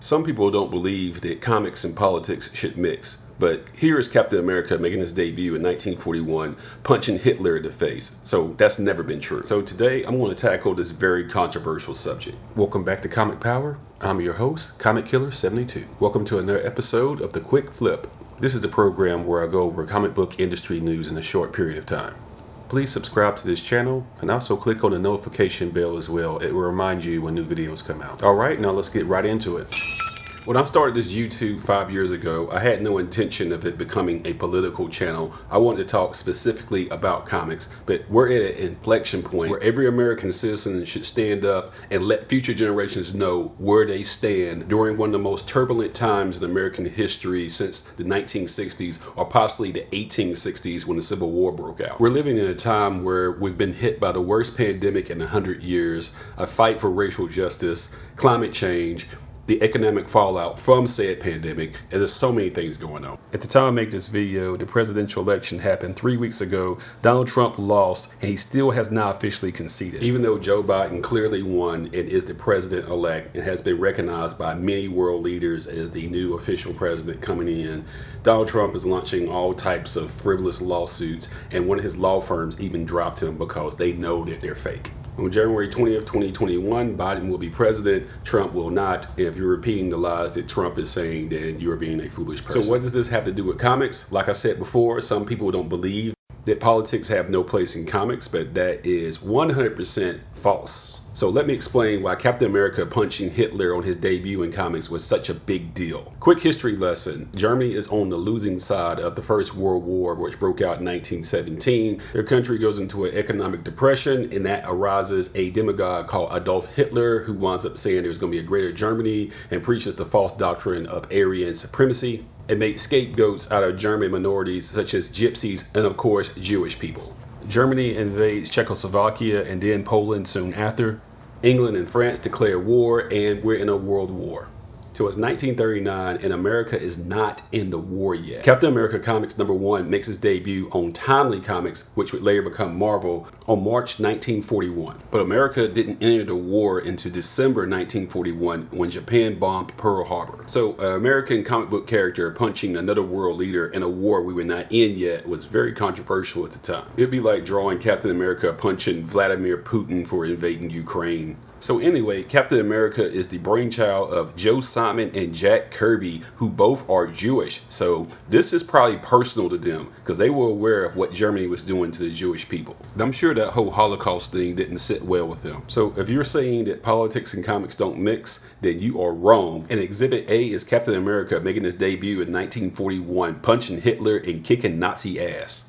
Some people don't believe that comics and politics should mix, but here is Captain America making his debut in 1941, punching Hitler in the face. So that's never been true. So today I'm going to tackle this very controversial subject. Welcome back to Comic Power. I'm your host, Comic Killer 72. Welcome to another episode of The Quick Flip. This is the program where I go over comic book industry news in a short period of time. Please subscribe to this channel and also click on the notification bell as well. It will remind you when new videos come out. Alright, now let's get right into it. When I started this YouTube 5 years ago, I had no intention of it becoming a political channel. I wanted to talk specifically about comics, but we're at an inflection point where every American citizen should stand up and let future generations know where they stand during one of the most turbulent times in American history since the 1960s or possibly the 1860s when the Civil War broke out. We're living in a time where we've been hit by the worst pandemic in 100 years, a fight for racial justice, climate change, the economic fallout from said pandemic, and there's so many things going on. At the time I make this video, the presidential election happened 3 weeks ago. Donald Trump lost, and he still has not officially conceded. Even though Joe Biden clearly won and is the president-elect and has been recognized by many world leaders as the new official president coming in, Donald Trump is launching all types of frivolous lawsuits, and one of his law firms even dropped him because they know that they're fake. On January 20th, 2021, Biden will be president, Trump will not. And if you're repeating the lies that Trump is saying, then you're being a foolish person. So what does this have to do with comics? Like I said before, some people don't believe that politics have no place in comics, but that is 100% false. So let me explain why Captain America punching Hitler on his debut in comics was such a big deal. Quick history lesson. Germany is on the losing side of the First World War, which broke out in 1917. Their country goes into an economic depression, and that arises a demagogue called Adolf Hitler, who winds up saying there's going to be a greater Germany and preaches the false doctrine of Aryan supremacy and made scapegoats out of German minorities such as gypsies and, of course, Jewish people. Germany invades Czechoslovakia and then Poland soon after. England and France declare war, and we're in a world war. So it's 1939 and America is not in the war yet. Captain America Comics #1 makes his debut on Timely Comics, which would later become Marvel, on March 1941. But America didn't enter the war until December 1941 when Japan bombed Pearl Harbor. So an American comic book character punching another world leader in a war we were not in yet was very controversial at the time. It'd be like drawing Captain America punching Vladimir Putin for invading Ukraine. So anyway, Captain America is the brainchild of Joe Simon and Jack Kirby, who both are Jewish. So this is probably personal to them because they were aware of what Germany was doing to the Jewish people. I'm sure that whole Holocaust thing didn't sit well with them. So if you're saying that politics and comics don't mix, then you are wrong. And Exhibit A is Captain America making his debut in 1941, punching Hitler and kicking Nazi ass.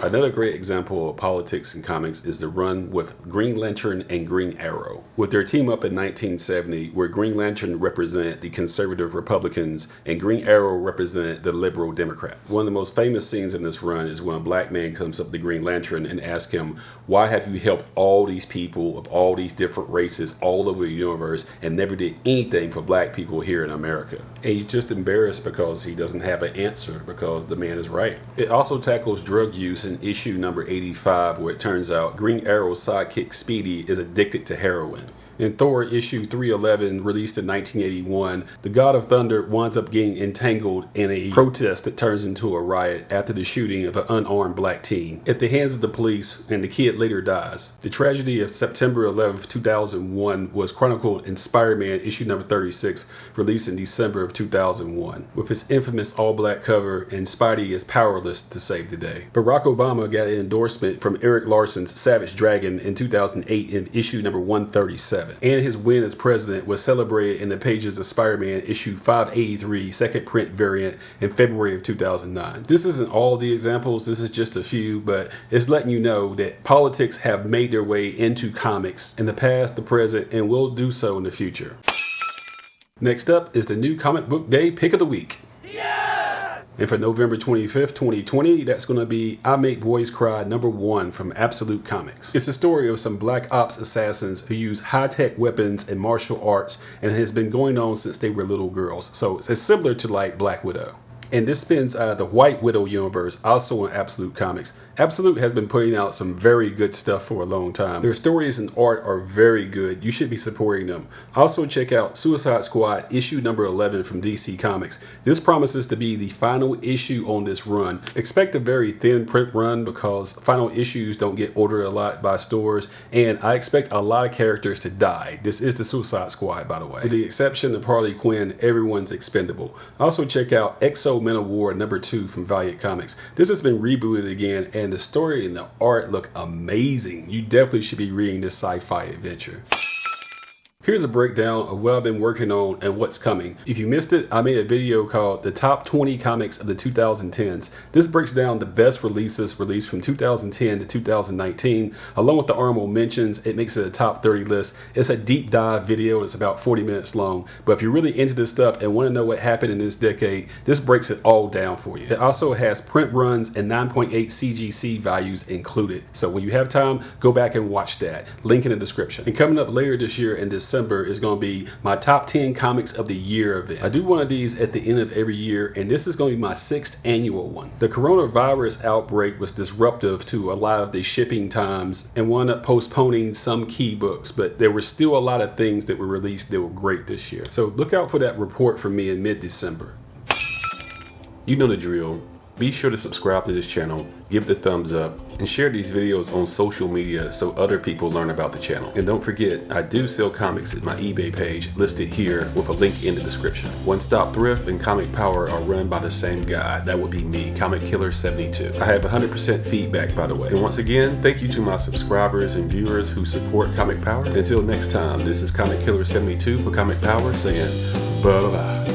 Another great example of politics in comics is the run with Green Lantern and Green Arrow. With their team up in 1970, where Green Lantern represented the conservative Republicans and Green Arrow represented the liberal Democrats. One of the most famous scenes in this run is when a black man comes up to Green Lantern and asks him, why have you helped all these people of all these different races all over the universe and never did anything for black people here in America? And he's just embarrassed because he doesn't have an answer because the man is right. It also tackles drug use in issue number 85, where it turns out Green Arrow's sidekick Speedy is addicted to heroin. In Thor Issue 311, released in 1981, the God of Thunder winds up getting entangled in a protest that turns into a riot after the shooting of an unarmed black teen at the hands of the police, and the kid later dies. The tragedy of September 11th, 2001 was chronicled in Spider-Man issue number 36, released in December of 2001, with its infamous all-black cover, and Spidey is powerless to save the day. Barack Obama got an endorsement from Eric Larson's Savage Dragon in 2008 in issue number 137. And his win as president was celebrated in the pages of Spider-Man issue 583, second print variant, in February of 2009. This isn't all the examples, this is just a few, but it's letting you know that politics have made their way into comics in the past, the present, and will do so in the future. Next up is the new Comic Book Day Pick of the Week. And for November 25th, 2020, that's going to be I Make Boys Cry #1 from Absolute Comics. It's a story of some black ops assassins who use high-tech weapons and martial arts, and it has been going on since they were little girls. So it's similar to like Black Widow. And this spins out of the White Widow universe, also in Absolute Comics. Absolute has been putting out some very good stuff for a long time. Their stories and art are very good. You should be supporting them. Also check out Suicide Squad issue number 11 from DC Comics. This promises to be the final issue on this run. Expect a very thin print run because final issues don't get ordered a lot by stores, and I expect a lot of characters to die. This is the Suicide Squad, by the way. With the exception of Harley Quinn, everyone's expendable. Also check out Exo Men of War number 2 from Valiant Comics. This has been rebooted again, and the story and the art look amazing. You definitely should be reading this sci-fi adventure. Here's a breakdown of what I've been working on and what's coming. If you missed it, I made a video called The Top 20 Comics of the 2010s. This breaks down the best releases released from 2010 to 2019, along with the honorable mentions. It makes it a top 30 list. It's a deep dive video. It's about 40 minutes long. But if you're really into this stuff and want to know what happened in this decade, this breaks it all down for you. It also has print runs and 9.8 CGC values included. So when you have time, go back and watch that. Link in the description. And coming up later this year in December is going to be my top 10 comics of the year event. I do one of these at the end of every year, and this is going to be my 6th annual one. The coronavirus outbreak was disruptive to a lot of the shipping times and wound up postponing some key books, but there were still a lot of things that were released that were great this year. So look out for that report from me in mid-December. You know the drill. Be sure to subscribe to this channel, give it a thumbs up, and share these videos on social media so other people learn about the channel. And don't forget, I do sell comics at my eBay page listed here with a link in the description. One Stop Thrift and Comic Power are run by the same guy. That would be me, Comic Killer 72. I have 100% feedback, by the way. And once again, thank you to my subscribers and viewers who support Comic Power. Until next time, this is Comic Killer 72 for Comic Power saying bye-bye.